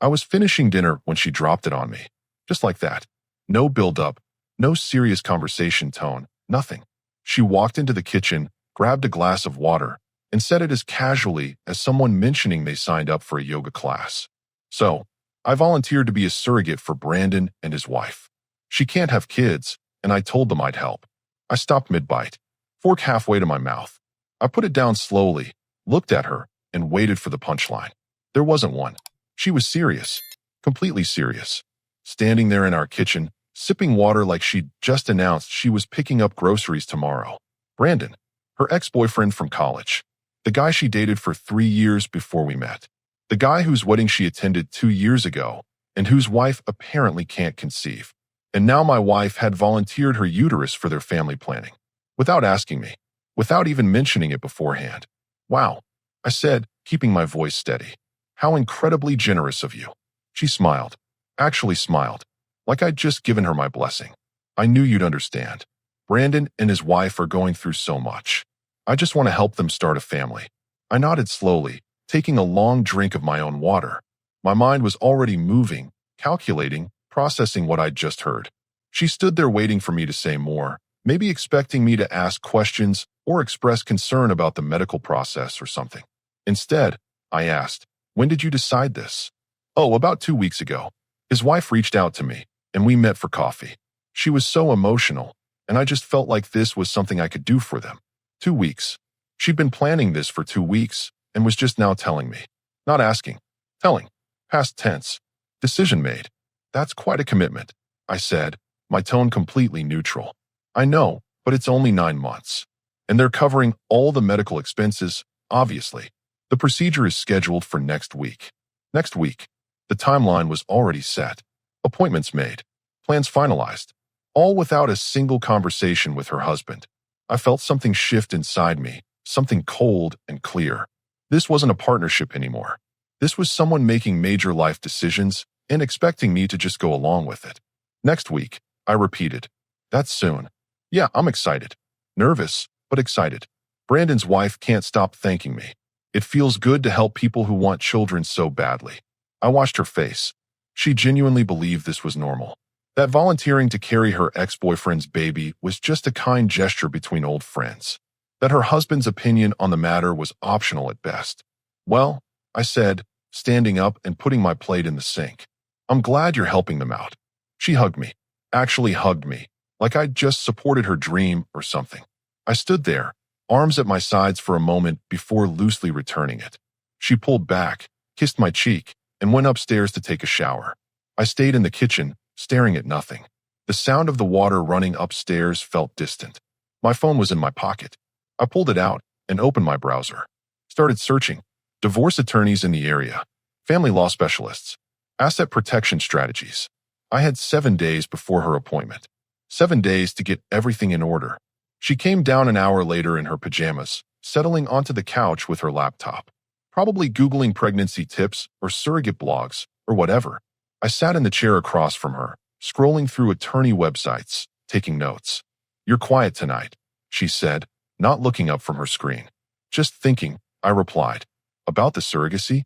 I was finishing dinner when she dropped it on me. Just like that. No build-up, no serious conversation tone, nothing. She walked into the kitchen, grabbed a glass of water, and said it as casually as someone mentioning they signed up for a yoga class. So, I volunteered to be a surrogate for Brandon and his wife. She can't have kids, and I told them I'd help. I stopped mid-bite, fork halfway to my mouth. I put it down slowly, looked at her, and waited for the punchline. There wasn't one. She was serious, completely serious, standing there in our kitchen, sipping water like she'd just announced she was picking up groceries tomorrow. Brandon, her ex-boyfriend from college, the guy she dated for 3 years before we met, the guy whose wedding she attended 2 years ago and whose wife apparently can't conceive. And now my wife had volunteered her uterus for their family planning, without asking me, without even mentioning it beforehand. Wow, I said, keeping my voice steady. How incredibly generous of you. She smiled, actually smiled, like I'd just given her my blessing. I knew you'd understand. Brandon and his wife are going through so much. I just want to help them start a family. I nodded slowly, taking a long drink of my own water. My mind was already moving, calculating, processing what I'd just heard. She stood there waiting for me to say more, maybe expecting me to ask questions or express concern about the medical process or something. Instead, I asked, "When did you decide this?" "Oh, about 2 weeks ago. His wife reached out to me, and we met for coffee. She was so emotional, and I just felt like this was something I could do for them." 2 weeks. She'd been planning this for 2 weeks and was just now telling me. Not asking. Telling. Past tense. Decision made. That's quite a commitment, I said, my tone completely neutral. I know, but it's only 9 months. And they're covering all the medical expenses, obviously. The procedure is scheduled for next week. Next week. The timeline was already set. Appointments made. Plans finalized. All without a single conversation with her husband. I felt something shift inside me, something cold and clear. This wasn't a partnership anymore. This was someone making major life decisions and expecting me to just go along with it. Next week, I repeated. That's soon. Yeah, I'm excited. Nervous, but excited. Brandon's wife can't stop thanking me. It feels good to help people who want children so badly. I watched her face. She genuinely believed this was normal. That volunteering to carry her ex-boyfriend's baby was just a kind gesture between old friends. That her husband's opinion on the matter was optional at best. Well, I said, standing up and putting my plate in the sink. I'm glad you're helping them out. She hugged me. Actually hugged me, like I'd just supported her dream or something. I stood there, arms at my sides for a moment before loosely returning it. She pulled back, kissed my cheek, and went upstairs to take a shower. I stayed in the kitchen, staring at nothing. The sound of the water running upstairs felt distant. My phone was in my pocket. I pulled it out and opened my browser. Started searching. Divorce attorneys in the area. Family law specialists. Asset protection strategies. I had 7 days before her appointment. 7 days to get everything in order. She came down an hour later in her pajamas, settling onto the couch with her laptop. Probably Googling pregnancy tips or surrogate blogs or whatever. I sat in the chair across from her, scrolling through attorney websites, taking notes. You're quiet tonight, she said, not looking up from her screen. Just thinking, I replied. About the surrogacy?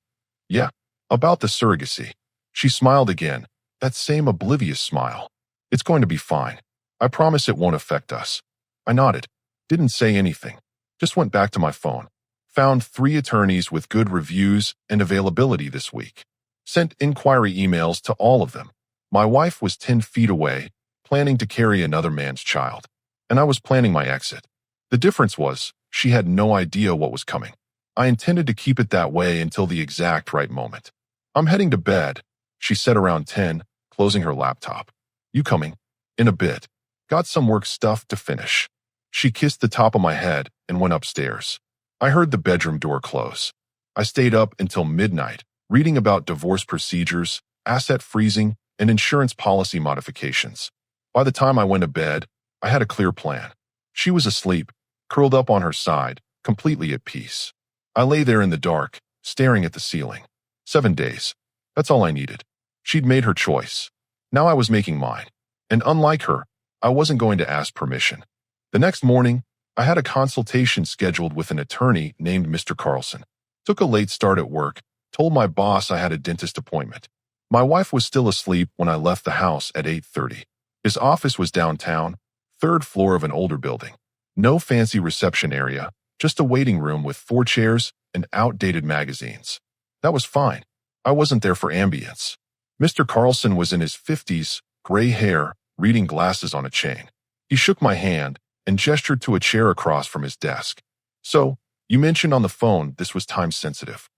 Yeah, about the surrogacy. She smiled again, that same oblivious smile. It's going to be fine. I promise it won't affect us. I nodded, didn't say anything, just went back to my phone. Found 3 attorneys with good reviews and availability this week. Sent inquiry emails to all of them. My wife was 10 feet away, planning to carry another man's child. And I was planning my exit. The difference was, she had no idea what was coming. I intended to keep it that way until the exact right moment. I'm heading to bed, she said around 10, closing her laptop. You coming? In a bit. Got some work stuff to finish. She kissed the top of my head and went upstairs. I heard the bedroom door close. I stayed up until midnight, reading about divorce procedures, asset freezing, and insurance policy modifications. By the time I went to bed, I had a clear plan. She was asleep, curled up on her side, completely at peace. I lay there in the dark, staring at the ceiling. 7 days. That's all I needed. She'd made her choice. Now I was making mine. And unlike her, I wasn't going to ask permission. The next morning, I had a consultation scheduled with an attorney named Mr. Carlson. Took a late start at work, told my boss I had a dentist appointment. My wife was still asleep when I left the house at 8:30. His office was downtown, third floor of an older building. No fancy reception area, just a waiting room with 4 chairs and outdated magazines. That was fine. I wasn't there for ambience. Mr. Carlson was in his 50s, gray hair, reading glasses on a chain. He shook my hand and gestured to a chair across from his desk. So, you mentioned on the phone this was time sensitive.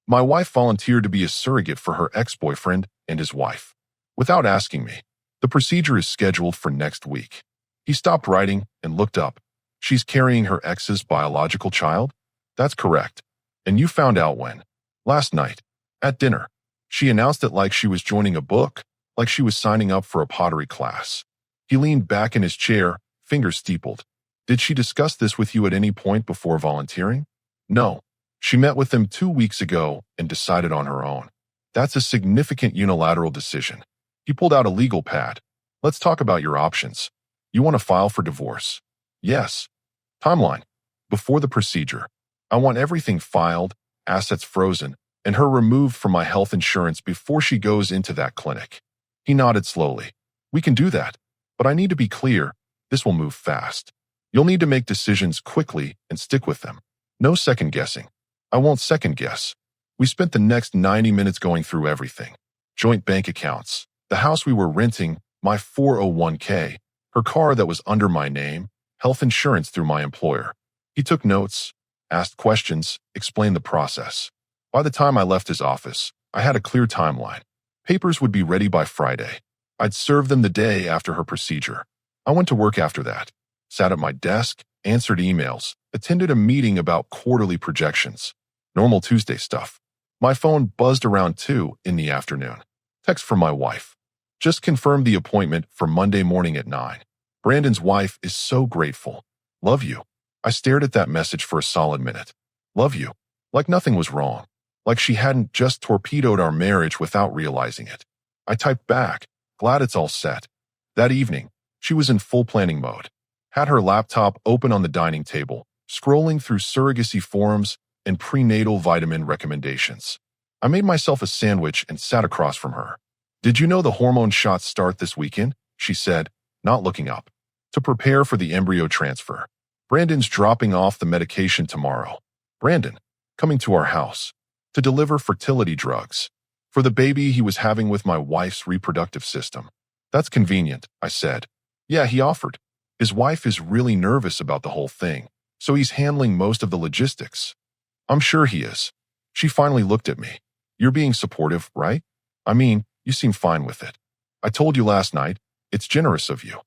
My wife volunteered to be a surrogate for her ex-boyfriend and his wife. Without asking me, the procedure is scheduled for next week. He stopped writing and looked up. She's carrying her ex's biological child? That's correct. And you found out when? Last night. At dinner. She announced it like she was joining a book, like she was signing up for a pottery class. He leaned back in his chair, fingers steepled. Did she discuss this with you at any point before volunteering? No. She met with them 2 weeks ago and decided on her own. That's a significant unilateral decision. He pulled out a legal pad. Let's talk about your options. You want to file for divorce? Yes. Timeline. Before the procedure. I want everything filed, assets frozen, and her removed from my health insurance before she goes into that clinic. He nodded slowly. We can do that, but I need to be clear. This will move fast. You'll need to make decisions quickly and stick with them. No second guessing. I won't second guess. We spent the next 90 minutes going through everything. Joint bank accounts, the house we were renting, my 401k, her car that was under my name, health insurance through my employer. He took notes, asked questions, explained the process. By the time I left his office, I had a clear timeline. Papers would be ready by Friday. I'd serve them the day after her procedure. I went to work after that, sat at my desk, answered emails, attended a meeting about quarterly projections. Normal Tuesday stuff. My phone buzzed around 2 in the afternoon. Text from my wife. Just confirmed the appointment for Monday morning at 9. Brandon's wife is so grateful. Love you. I stared at that message for a solid minute. Love you. Like nothing was wrong. Like she hadn't just torpedoed our marriage without realizing it. I typed back, glad it's all set. That evening, she was in full planning mode. Had her laptop open on the dining table, scrolling through surrogacy forums and prenatal vitamin recommendations. I made myself a sandwich and sat across from her. Did you know the hormone shots start this weekend? She said, not looking up. To prepare for the embryo transfer. Brandon's dropping off the medication tomorrow. Brandon, coming to our house. To deliver fertility drugs. For the baby he was having with my wife's reproductive system. That's convenient, I said. Yeah, he offered. His wife is really nervous about the whole thing, so he's handling most of the logistics. I'm sure he is. She finally looked at me. You're being supportive, right? I mean, you seem fine with it. I told you last night, it's generous of you.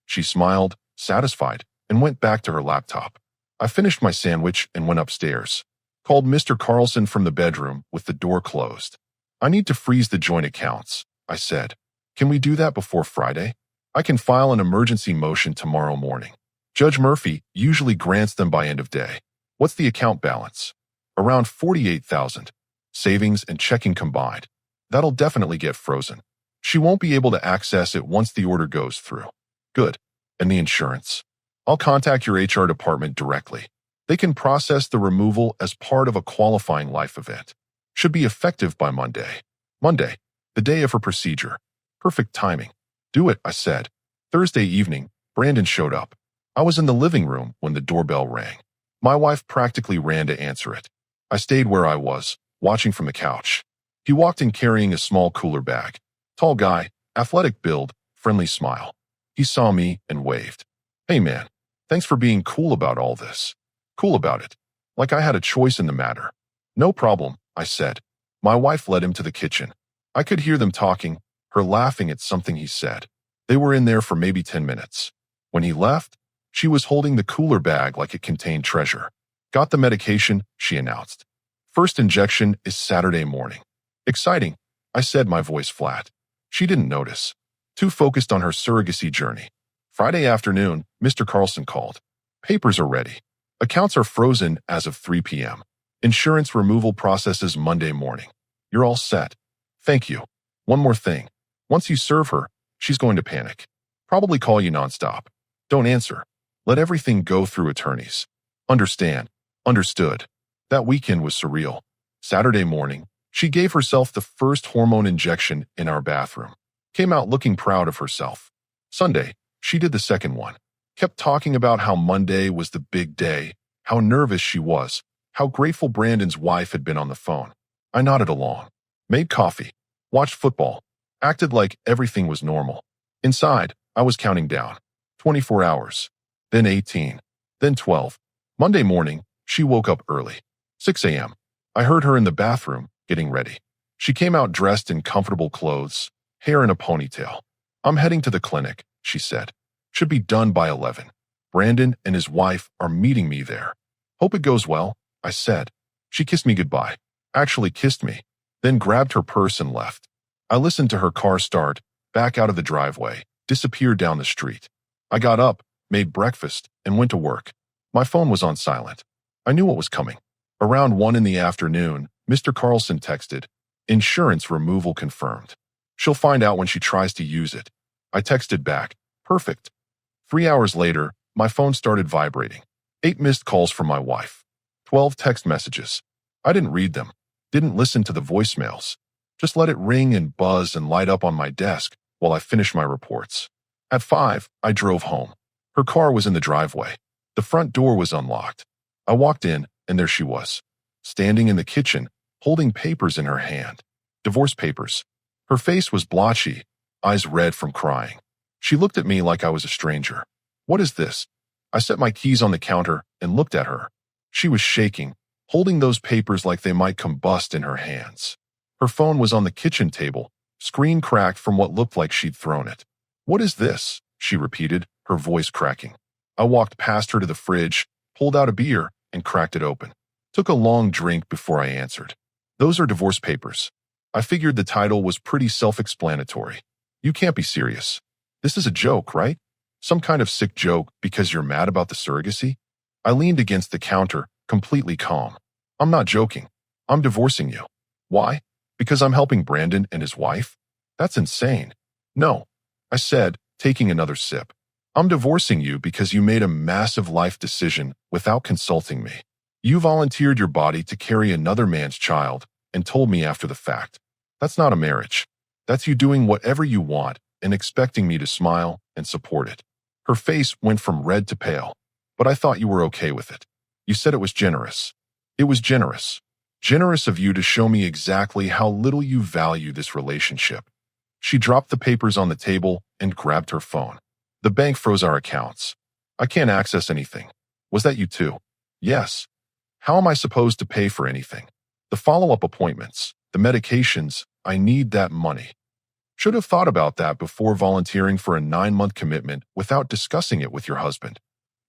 She smiled, satisfied, and went back to her laptop. I finished my sandwich and went upstairs. Called Mr. Carlson from the bedroom with the door closed. I need to freeze the joint accounts, I said. Can we do that before Friday? I can file an emergency motion tomorrow morning. Judge Murphy usually grants them by end of day. What's the account balance? Around $48,000. Savings and checking combined. That'll definitely get frozen. She won't be able to access it once the order goes through. Good. And the insurance? I'll contact your HR department directly. They can process the removal as part of a qualifying life event. Should be effective by Monday. Monday, the day of her procedure. Perfect timing. Do it, I said. Thursday evening, Brandon showed up. I was in the living room when the doorbell rang. My wife practically ran to answer it. I stayed where I was, watching from the couch. He walked in carrying a small cooler bag. Tall guy, athletic build, friendly smile. He saw me and waved. Hey man, thanks for being cool about all this. Cool about it. Like I had a choice in the matter. No problem, I said. My wife led him to the kitchen. I could hear them talking, her laughing at something he said. They were in there for maybe 10 minutes. When he left, she was holding the cooler bag like it contained treasure. Got the medication, she announced. First injection is Saturday morning. Exciting, I said, my voice flat. She didn't notice. Too focused on her surrogacy journey. Friday afternoon, Mr. Carlson called. Papers are ready. Accounts are frozen as of 3 p.m. Insurance removal processes Monday morning. You're all set. Thank you. One more thing. Once you serve her, she's going to panic. Probably call you nonstop. Don't answer. Let everything go through attorneys. Understand. Understood. That weekend was surreal. Saturday morning, She gave herself the first hormone injection in our bathroom. Came out looking proud of herself. Sunday, she did the second one. Kept talking about how Monday was the big day, how nervous she was, how grateful Brandon's wife had been on the phone. I nodded along. Made coffee. Watched football. Acted like everything was normal. Inside, I was counting down. 24 hours. Then 18. Then 12. Monday morning, she woke up early. 6 a.m. I heard her in the bathroom, getting ready. She came out dressed in comfortable clothes, hair in a ponytail. I'm heading to the clinic, she said. Should be done by 11. Brandon and his wife are meeting me there. Hope it goes well, I said. She kissed me goodbye. Actually kissed me, then grabbed her purse and left. I listened to her car start, back out of the driveway, disappear down the street. I got up, made breakfast, and went to work. My phone was on silent. I knew what was coming. Around 1 in the afternoon, Mr. Carlson texted, "Insurance removal confirmed. She'll find out when she tries to use it." I texted back, "Perfect." 3 hours later, my phone started vibrating. 8 missed calls from my wife. 12 text messages. I didn't read them. Didn't listen to the voicemails. Just let it ring and buzz and light up on my desk while I finished my reports. At 5, I drove home. Her car was in the driveway. The front door was unlocked. I walked in, and there she was, standing in the kitchen, holding papers in her hand. Divorce papers. Her face was blotchy, eyes red from crying. She looked at me like I was a stranger. "What is this?" I set my keys on the counter and looked at her. She was shaking, holding those papers like they might combust in her hands. Her phone was on the kitchen table, screen cracked from what looked like she'd thrown it. "What is this?" she repeated, her voice cracking. I walked past her to the fridge, pulled out a beer, and cracked it open. Took a long drink before I answered. "Those are divorce papers." I figured the title was pretty self-explanatory. "You can't be serious. This is a joke, right? Some kind of sick joke because you're mad about the surrogacy?" I leaned against the counter, completely calm. "I'm not joking. I'm divorcing you." "Why? Because I'm helping Brandon and his wife? That's insane." "No," I said, taking another sip. "I'm divorcing you because you made a massive life decision without consulting me. You volunteered your body to carry another man's child and told me after the fact. That's not a marriage. That's you doing whatever you want and expecting me to smile and support it." Her face went from red to pale. "But I thought you were okay with it. You said it was generous." "It was generous. Generous of you to show me exactly how little you value this relationship." She dropped the papers on the table and grabbed her phone. "The bank froze our accounts. I can't access anything." "Was that you too?" "Yes." "How am I supposed to pay for anything? The follow-up appointments, the medications, I need that money." "Should have thought about that before volunteering for a 9-month commitment without discussing it with your husband."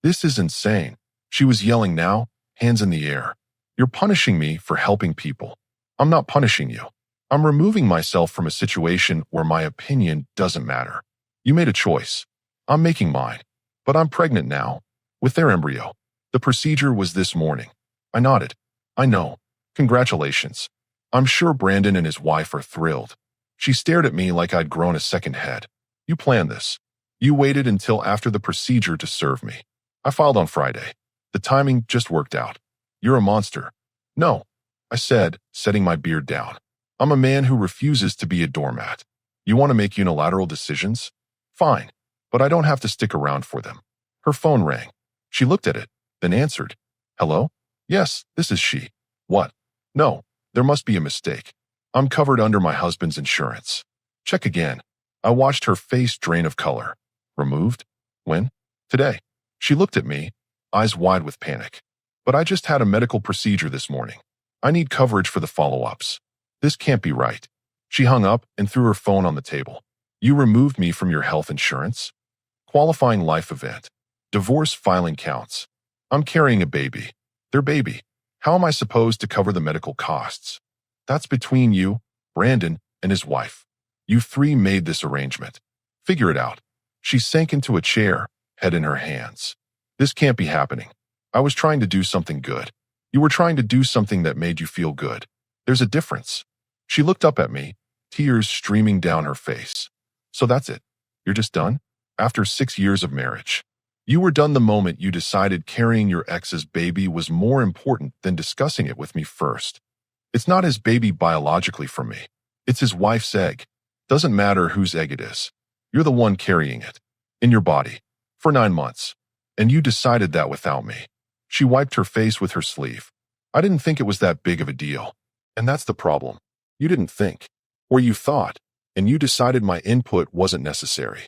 "This is insane." She was yelling now, hands in the air. "You're punishing me for helping people." "I'm not punishing you. I'm removing myself from a situation where my opinion doesn't matter. You made a choice. I'm making mine. But I'm pregnant now, with their embryo. The procedure was this morning." I nodded. "I know. Congratulations. I'm sure Brandon and his wife are thrilled." She stared at me like I'd grown a second head. "You planned this. You waited until after the procedure to serve me." "I filed on Friday. The timing just worked out." "You're a monster." "No," I said, setting my beard down. "I'm a man who refuses to be a doormat. You want to make unilateral decisions? Fine, but I don't have to stick around for them." Her phone rang. She looked at it, then answered. "Hello? Yes, this is she." "What?" "No, there must be a mistake. I'm covered under my husband's insurance." "Check again." I watched her face drain of color. "Removed? When?" "Today." She looked at me, eyes wide with panic. "But I just had a medical procedure this morning. I need coverage for the follow-ups. This can't be right." She hung up and threw her phone on the table. "You removed me from your health insurance? Qualifying life event. Divorce filing counts. I'm carrying a baby. Their baby. How am I supposed to cover the medical costs? That's between you, Brandon, and his wife. You 3 made this arrangement. Figure it out." She sank into a chair, head in her hands. "This can't be happening. I was trying to do something good. You were trying to do something that made you feel good. There's a difference." She looked up at me, tears streaming down her face. "So that's it. You're just done? After 6 years of marriage. You were done the moment you decided carrying your ex's baby was more important than discussing it with me first." It's not his baby biologically from me. It's his wife's egg. Doesn't matter whose egg it is. You're the one carrying it. In your body. For 9 months. And you decided that without me. She wiped her face with her sleeve. I didn't think it was that big of a deal. And that's the problem. You didn't think. Or you thought. And you decided my input wasn't necessary.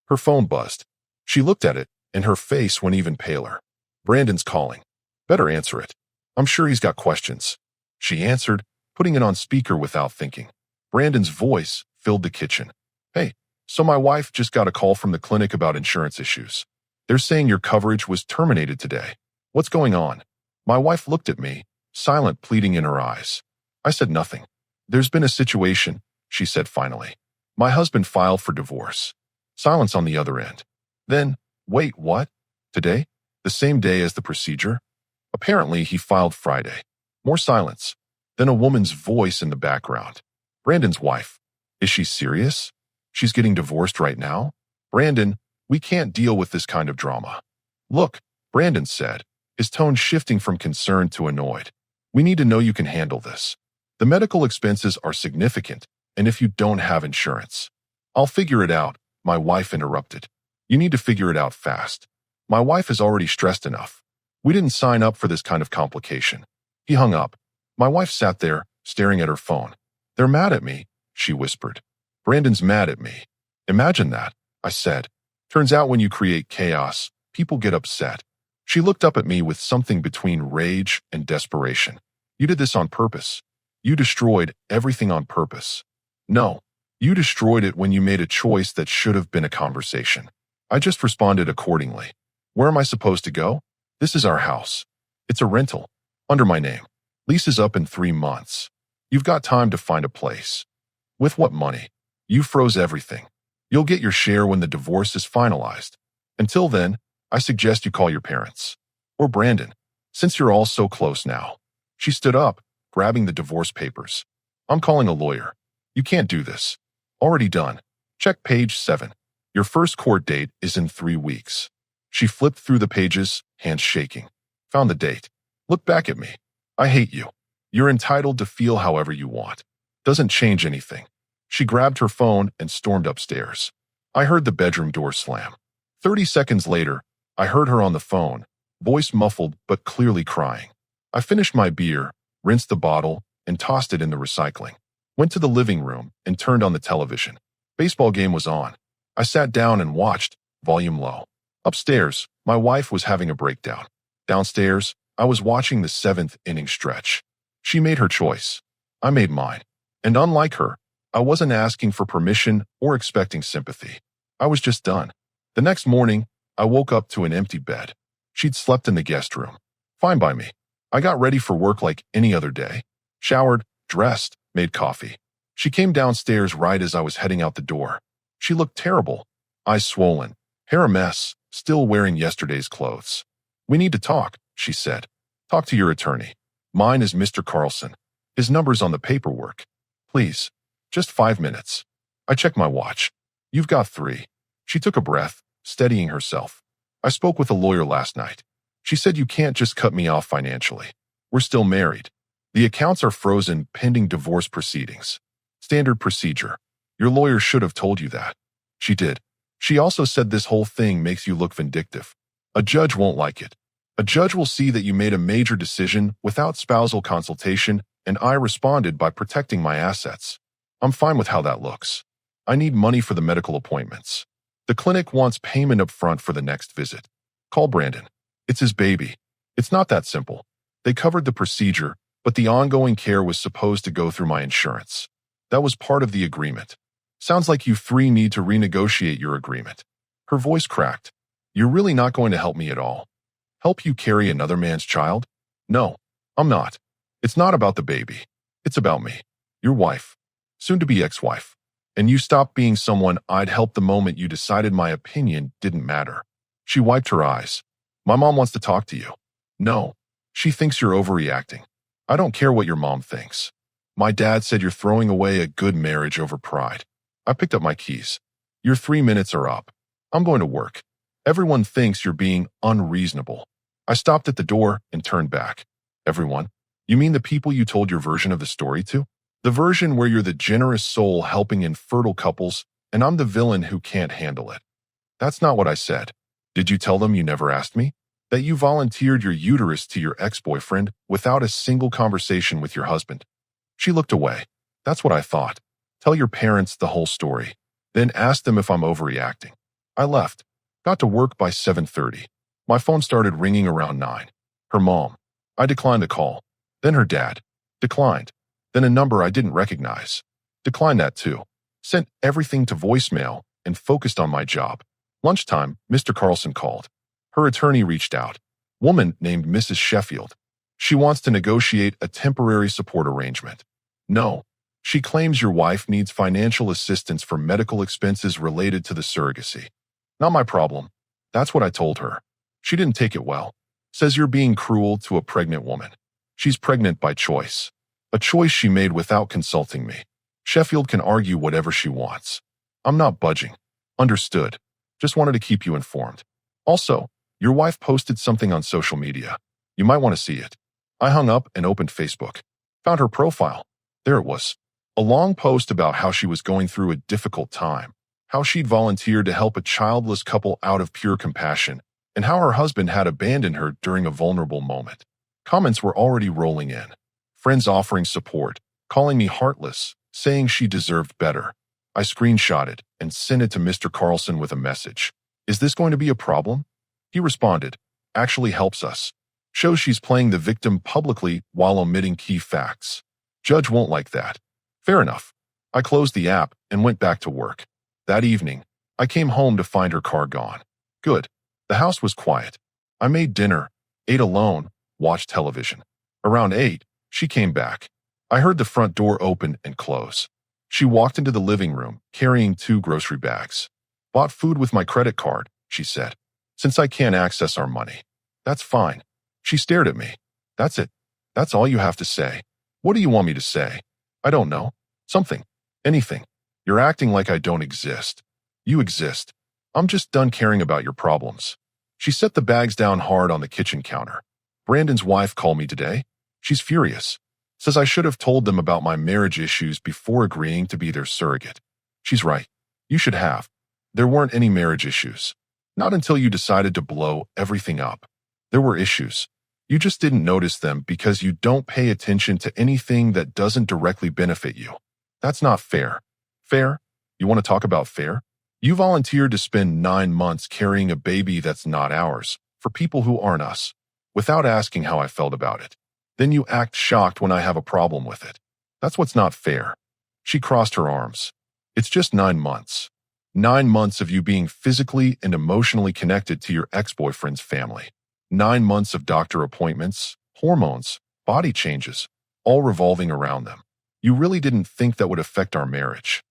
Her phone buzzed. She looked at it, and her face went even paler. Brandon's calling. Better answer it. I'm sure he's got questions. She answered, putting it on speaker without thinking. Brandon's voice filled the kitchen. Hey, so my wife just got a call from the clinic about insurance issues. They're saying your coverage was terminated today. What's going on? My wife looked at me, silent pleading in her eyes. I said nothing. There's been a situation, she said finally. My husband filed for divorce. Silence on the other end. Then, wait, what? Today? The same day as the procedure? Apparently, he filed Friday. More silence. Then a woman's voice in the background. Brandon's wife. Is she serious? She's getting divorced right now? Brandon, we can't deal with this kind of drama. Look, Brandon said, his tone shifting from concern to annoyed. We need to know you can handle this. The medical expenses are significant, and if you don't have insurance. I'll figure it out, my wife interrupted. You need to figure it out fast. My wife is already stressed enough. We didn't sign up for this kind of complication. He hung up. My wife sat there, staring at her phone. They're mad at me, she whispered. Brandon's mad at me. Imagine that, I said. Turns out when you create chaos, people get upset. She looked up at me with something between rage and desperation. You did this on purpose. You destroyed everything on purpose. No, you destroyed it when you made a choice that should have been a conversation. I just responded accordingly. Where am I supposed to go? This is our house. It's a rental. Under my name. Lease is up in 3 months. You've got time to find a place. With what money? You froze everything. You'll get your share when the divorce is finalized. Until then, I suggest you call your parents. Or Brandon, since you're all so close now. She stood up, grabbing the divorce papers. I'm calling a lawyer. You can't do this. Already done. Check page 7. Your first court date is in 3 weeks. She flipped through the pages, hands shaking. Found the date. Look back at me. I hate you. You're entitled to feel however you want. Doesn't change anything. She grabbed her phone and stormed upstairs. I heard the bedroom door slam. 30 seconds later, I heard her on the phone, voice muffled but clearly crying. I finished my beer, rinsed the bottle, and tossed it in the recycling. Went to the living room and turned on the television. Baseball game was on. I sat down and watched, volume low. Upstairs, my wife was having a breakdown. Downstairs, I was watching the 7th inning stretch. She made her choice. I made mine. And unlike her, I wasn't asking for permission or expecting sympathy. I was just done. The next morning, I woke up to an empty bed. She'd slept in the guest room. Fine by me. I got ready for work like any other day. Showered, dressed, made coffee. She came downstairs right as I was heading out the door. She looked terrible. Eyes swollen. Hair a mess, still wearing yesterday's clothes. We need to talk, she said. Talk to your attorney. Mine is Mr. Carlson. His number's on the paperwork. Please. Just 5 minutes. I checked my watch. You've got 3. She took a breath, steadying herself. I spoke with a lawyer last night. She said you can't just cut me off financially. We're still married. The accounts are frozen pending divorce proceedings. Standard procedure. Your lawyer should have told you that. She did. She also said this whole thing makes you look vindictive. A judge won't like it. A judge will see that you made a major decision without spousal consultation, and I responded by protecting my assets. I'm fine with how that looks. I need money for the medical appointments. The clinic wants payment up front for the next visit. Call Brandon. It's his baby. It's not that simple. They covered the procedure, but the ongoing care was supposed to go through my insurance. That was part of the agreement. Sounds like you 3 need to renegotiate your agreement. Her voice cracked. You're really not going to help me at all. Help you carry another man's child? No, I'm not. It's not about the baby. It's about me. Your wife. Soon-to-be ex-wife. And you stopped being someone I'd help the moment you decided my opinion didn't matter. She wiped her eyes. My mom wants to talk to you. No. She thinks you're overreacting. I don't care what your mom thinks. My dad said you're throwing away a good marriage over pride. I picked up my keys. Your 3 minutes are up. I'm going to work. Everyone thinks you're being unreasonable. I stopped at the door and turned back. Everyone? You mean the people you told your version of the story to? The version where you're the generous soul helping infertile couples, and I'm the villain who can't handle it. That's not what I said. Did you tell them you never asked me? That you volunteered your uterus to your ex-boyfriend without a single conversation with your husband? She looked away. That's what I thought. Tell your parents the whole story. Then ask them if I'm overreacting. I left. Got to work by 7:30. My phone started ringing around 9. Her mom. I declined the call. Then her dad. Declined. Then a number I didn't recognize. Declined that too. Sent everything to voicemail and focused on my job. Lunchtime, Mr. Carlson called. Her attorney reached out. Woman named Mrs. Sheffield. She wants to negotiate a temporary support arrangement. No. She claims your wife needs financial assistance for medical expenses related to the surrogacy. Not my problem. That's what I told her. She didn't take it well. Says you're being cruel to a pregnant woman. She's pregnant by choice. A choice she made without consulting me. Sheffield can argue whatever she wants. I'm not budging. Understood. Just wanted to keep you informed. Also, your wife posted something on social media. You might want to see it. I hung up and opened Facebook. Found her profile. There it was. A long post about how she was going through a difficult time, how she'd volunteered to help a childless couple out of pure compassion, and how her husband had abandoned her during a vulnerable moment. Comments were already rolling in. Friends offering support, calling me heartless, saying she deserved better. I screenshotted and sent it to Mr. Carlson with a message. Is this going to be a problem? He responded, actually helps us. Shows she's playing the victim publicly while omitting key facts. Judge won't like that. Fair enough. I closed the app and went back to work. That evening, I came home to find her car gone. Good. The house was quiet. I made dinner, ate alone, watched television. Around 8, she came back. I heard the front door open and close. She walked into the living room, carrying 2 grocery bags. Bought food with my credit card, she said. Since I can't access our money. That's fine. She stared at me. That's it. That's all you have to say. What do you want me to say? I don't know. Something. Anything. You're acting like I don't exist. You exist. I'm just done caring about your problems. She set the bags down hard on the kitchen counter. Brandon's wife called me today. She's furious. Says I should have told them about my marriage issues before agreeing to be their surrogate. She's right. You should have. There weren't any marriage issues. Not until you decided to blow everything up. There were issues. You just didn't notice them because you don't pay attention to anything that doesn't directly benefit you. That's not fair. Fair? You want to talk about fair? You volunteered to spend 9 months carrying a baby that's not ours, for people who aren't us, without asking how I felt about it. Then you act shocked when I have a problem with it. That's what's not fair. She crossed her arms. It's just 9 months. 9 months of you being physically and emotionally connected to your ex-boyfriend's family. 9 months of doctor appointments, hormones, body changes, all revolving around them. You really didn't think that would affect our marriage.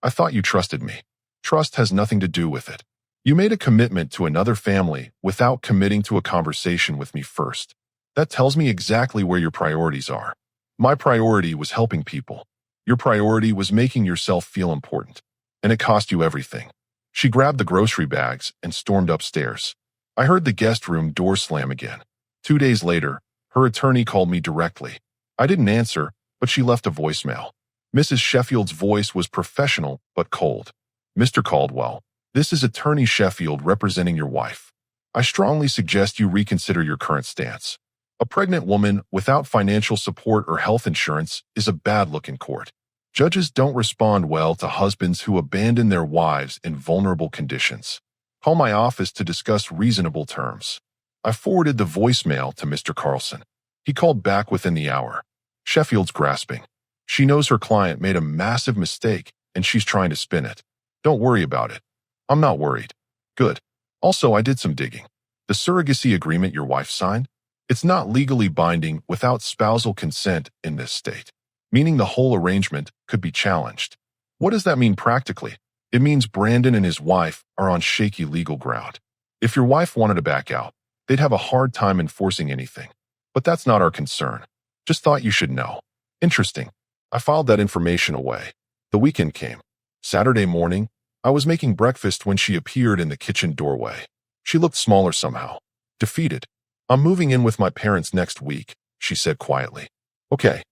I thought you trusted me. Trust has nothing to do with it. You made a commitment to another family without committing to a conversation with me first. That tells me exactly where your priorities are. My priority was helping people. Your priority was making yourself feel important. And it cost you everything. She grabbed the grocery bags and stormed upstairs. I heard the guest room door slam again. 2 days later, her attorney called me directly. I didn't answer, but she left a voicemail. Mrs. Sheffield's voice was professional but cold. Mr. Caldwell, this is Attorney Sheffield representing your wife. I strongly suggest you reconsider your current stance. A pregnant woman without financial support or health insurance is a bad look in court. Judges don't respond well to husbands who abandon their wives in vulnerable conditions. Call my office to discuss reasonable terms. I forwarded the voicemail to Mr. Carlson. He called back within the hour. Sheffield's grasping. She knows her client made a massive mistake and she's trying to spin it. Don't worry about it. I'm not worried. Good. Also, I did some digging. The surrogacy agreement your wife signed? It's not legally binding without spousal consent in this state, meaning the whole arrangement could be challenged. What does that mean practically? It means Brandon and his wife are on shaky legal ground. If your wife wanted to back out, they'd have a hard time enforcing anything. But that's not our concern. Just thought you should know. Interesting. I filed that information away. The weekend came. Saturday morning, I was making breakfast when she appeared in the kitchen doorway. She looked smaller somehow. Defeated. I'm moving in with my parents next week, she said quietly. Okay,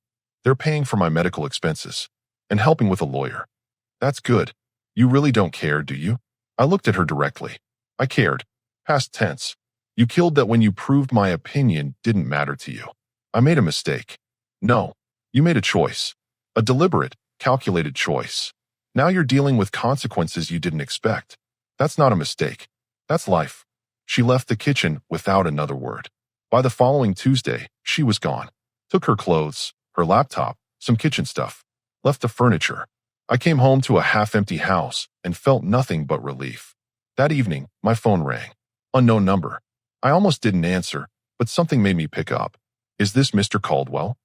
they're paying for my medical expenses and helping with a lawyer. That's good. You really don't care, do you? I looked at her directly. I cared. Past tense. You killed that when you proved my opinion didn't matter to you. I made a mistake. No, you made a choice. A deliberate, calculated choice. Now you're dealing with consequences you didn't expect. That's not a mistake. That's life. She left the kitchen without another word. By the following Tuesday, she was gone. Took her clothes, her laptop, some kitchen stuff. Left the furniture. I came home to a half-empty house and felt nothing but relief. That evening, my phone rang. Unknown number. I almost didn't answer, but something made me pick up. Is this Mr. Caldwell?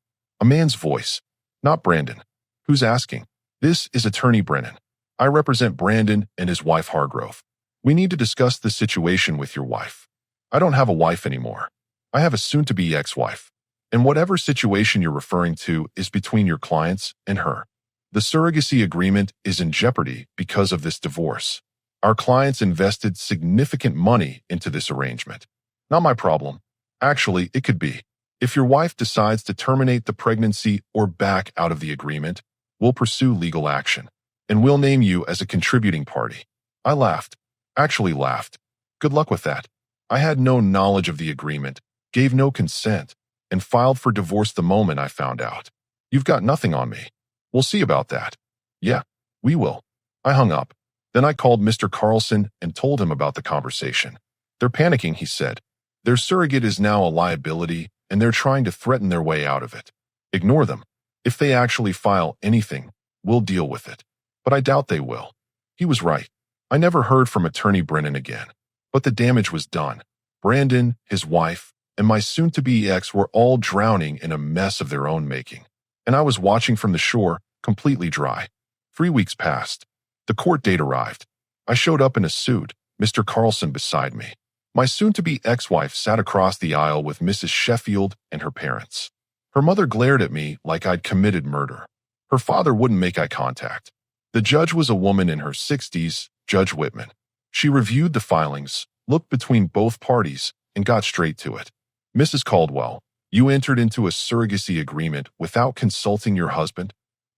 A man's voice. Not Brandon. Who's asking? This is Attorney Brennan. I represent Brandon and his wife Hargrove. We need to discuss the situation with your wife. I don't have a wife anymore. I have a soon-to-be ex-wife. And whatever situation you're referring to is between your clients and her. The surrogacy agreement is in jeopardy because of this divorce. Our clients invested significant money into this arrangement. Not my problem. Actually, it could be. If your wife decides to terminate the pregnancy or back out of the agreement, we'll pursue legal action, and we'll name you as a contributing party. I laughed. Actually laughed. Good luck with that. I had no knowledge of the agreement, gave no consent, and filed for divorce the moment I found out. You've got nothing on me. We'll see about that. Yeah, we will. I hung up. Then I called Mr. Carlson and told him about the conversation. They're panicking, he said. Their surrogate is now a liability, and they're trying to threaten their way out of it. Ignore them. If they actually file anything, we'll deal with it. But I doubt they will. He was right. I never heard from Attorney Brennan again. But the damage was done. Brandon, his wife, and my soon-to-be ex were all drowning in a mess of their own making. And I was watching from the shore, completely dry. 3 weeks passed. The court date arrived. I showed up in a suit, Mr. Carlson beside me. My soon-to-be ex-wife sat across the aisle with Mrs. Sheffield and her parents. Her mother glared at me like I'd committed murder. Her father wouldn't make eye contact. The judge was a woman in her 60s, Judge Whitman. She reviewed the filings, looked between both parties, and got straight to it. Mrs. Caldwell, you entered into a surrogacy agreement without consulting your husband?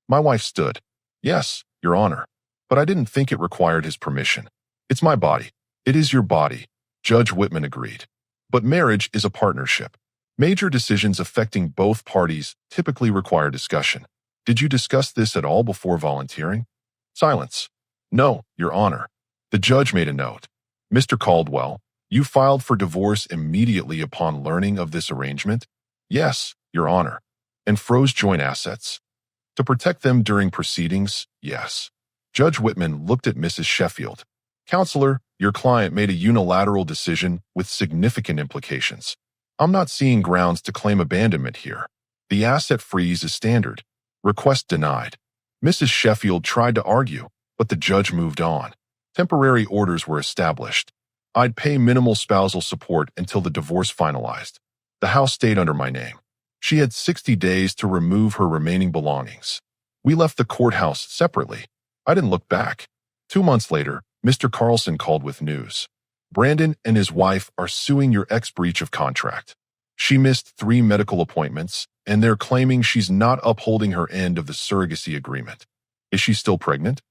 My wife stood. Yes, Your Honor. But I didn't think it required his permission. It's my body. It is your body. Judge Whitman agreed. But marriage is a partnership. Major decisions affecting both parties typically require discussion. Did you discuss this at all before volunteering? Silence. No, Your Honor. The judge made a note. Mr. Caldwell, you filed for divorce immediately upon learning of this arrangement? Yes, Your Honor. And froze joint assets? To protect them during proceedings? Yes. Judge Whitman looked at Mrs. Sheffield. Counselor, your client made a unilateral decision with significant implications. I'm not seeing grounds to claim abandonment here. The asset freeze is standard. Request denied. Mrs. Sheffield tried to argue, but the judge moved on. Temporary orders were established. I'd pay minimal spousal support until the divorce finalized. The house stayed under my name. She had 60 days to remove her remaining belongings. We left the courthouse separately. I didn't look back. 2 months later, Mr. Carlson called with news. Brandon and his wife are suing your ex-breach of contract. She missed 3 medical appointments, and they're claiming she's not upholding her end of the surrogacy agreement. Is she still pregnant?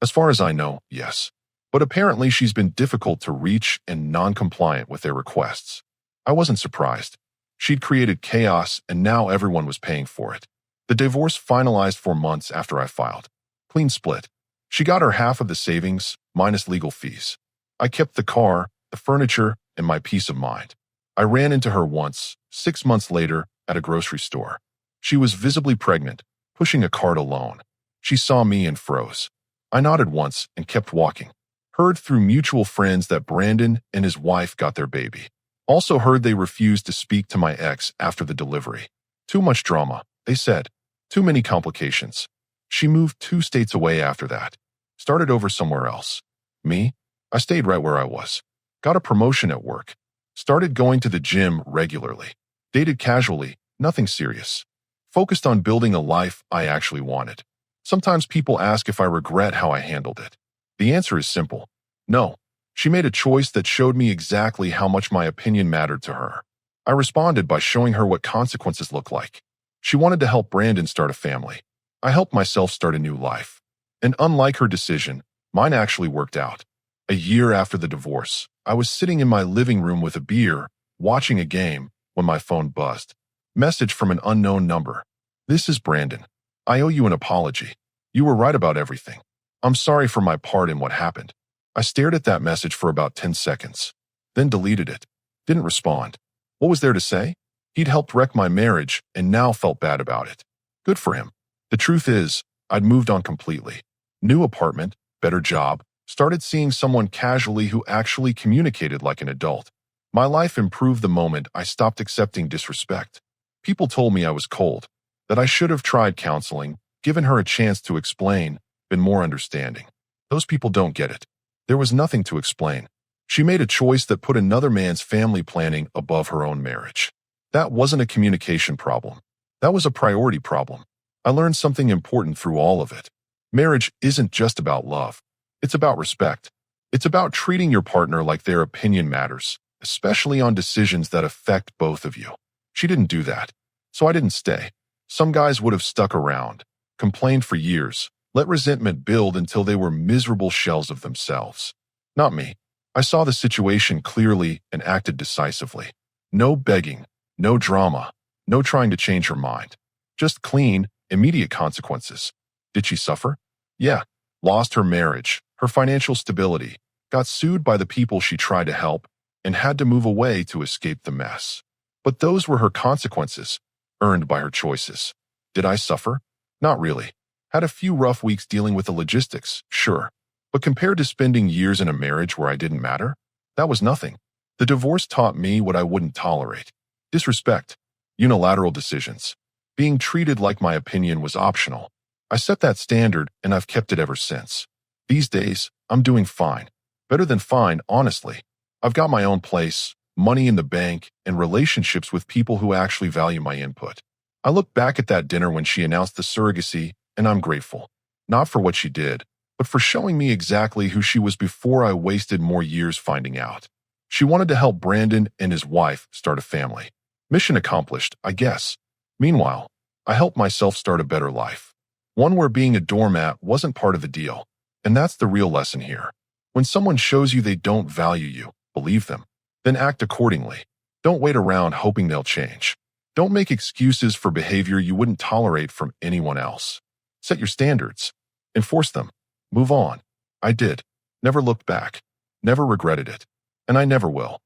As far as I know, yes. But apparently she's been difficult to reach and non-compliant with their requests. I wasn't surprised. She'd created chaos, and now everyone was paying for it. The divorce finalized 4 months after I filed. Clean split. She got her half of the savings, minus legal fees. I kept the car, the furniture, and my peace of mind. I ran into her once, 6 months later, at a grocery store. She was visibly pregnant, pushing a cart alone. She saw me and froze. I nodded once and kept walking. Heard through mutual friends that Brandon and his wife got their baby. Also heard they refused to speak to my ex after the delivery. Too much drama, they said. Too many complications. She moved 2 states away after that. Started over somewhere else. Me? I stayed right where I was. Got a promotion at work. Started going to the gym regularly. Dated casually, nothing serious. Focused on building a life I actually wanted. Sometimes people ask if I regret how I handled it. The answer is simple. No. She made a choice that showed me exactly how much my opinion mattered to her. I responded by showing her what consequences look like. She wanted to help Brandon start a family. I helped myself start a new life. And unlike her decision, mine actually worked out. A year after the divorce, I was sitting in my living room with a beer, watching a game, when my phone buzzed. Message from an unknown number. This is Brandon. I owe you an apology. You were right about everything. I'm sorry for my part in what happened. I stared at that message for about 10 seconds, then deleted it. Didn't respond. What was there to say? He'd helped wreck my marriage and now felt bad about it. Good for him. The truth is, I'd moved on completely. New apartment, better job, started seeing someone casually who actually communicated like an adult. My life improved the moment I stopped accepting disrespect. People told me I was cold, that I should have tried counseling, given her a chance to explain, been more understanding. Those people don't get it. There was nothing to explain. She made a choice that put another man's family planning above her own marriage. That wasn't a communication problem. That was a priority problem. I learned something important through all of it. Marriage isn't just about love. It's about respect. It's about treating your partner like their opinion matters, especially on decisions that affect both of you. She didn't do that, so I didn't stay. Some guys would have stuck around, complained for years, let resentment build until they were miserable shells of themselves. Not me. I saw the situation clearly and acted decisively. No begging, no drama, no trying to change her mind. Just clean, immediate consequences. Did she suffer? Yeah. Lost her marriage, her financial stability, got sued by the people she tried to help, and had to move away to escape the mess. But those were her consequences, earned by her choices. Did I suffer? Not really. Had a few rough weeks dealing with the logistics, sure. But compared to spending years in a marriage where I didn't matter, that was nothing. The divorce taught me what I wouldn't tolerate. Disrespect, unilateral decisions, being treated like my opinion was optional. I set that standard and I've kept it ever since. These days, I'm doing fine. Better than fine, honestly. I've got my own place, money in the bank, and relationships with people who actually value my input. I look back at that dinner when she announced the surrogacy, and I'm grateful. Not for what she did, but for showing me exactly who she was before I wasted more years finding out. She wanted to help Brandon and his wife start a family. Mission accomplished, I guess. Meanwhile, I helped myself start a better life. One where being a doormat wasn't part of the deal. And that's the real lesson here. When someone shows you they don't value you, believe them. Then act accordingly. Don't wait around hoping they'll change. Don't make excuses for behavior you wouldn't tolerate from anyone else. Set your standards. Enforce them. Move on. I did. Never looked back. Never regretted it. And I never will.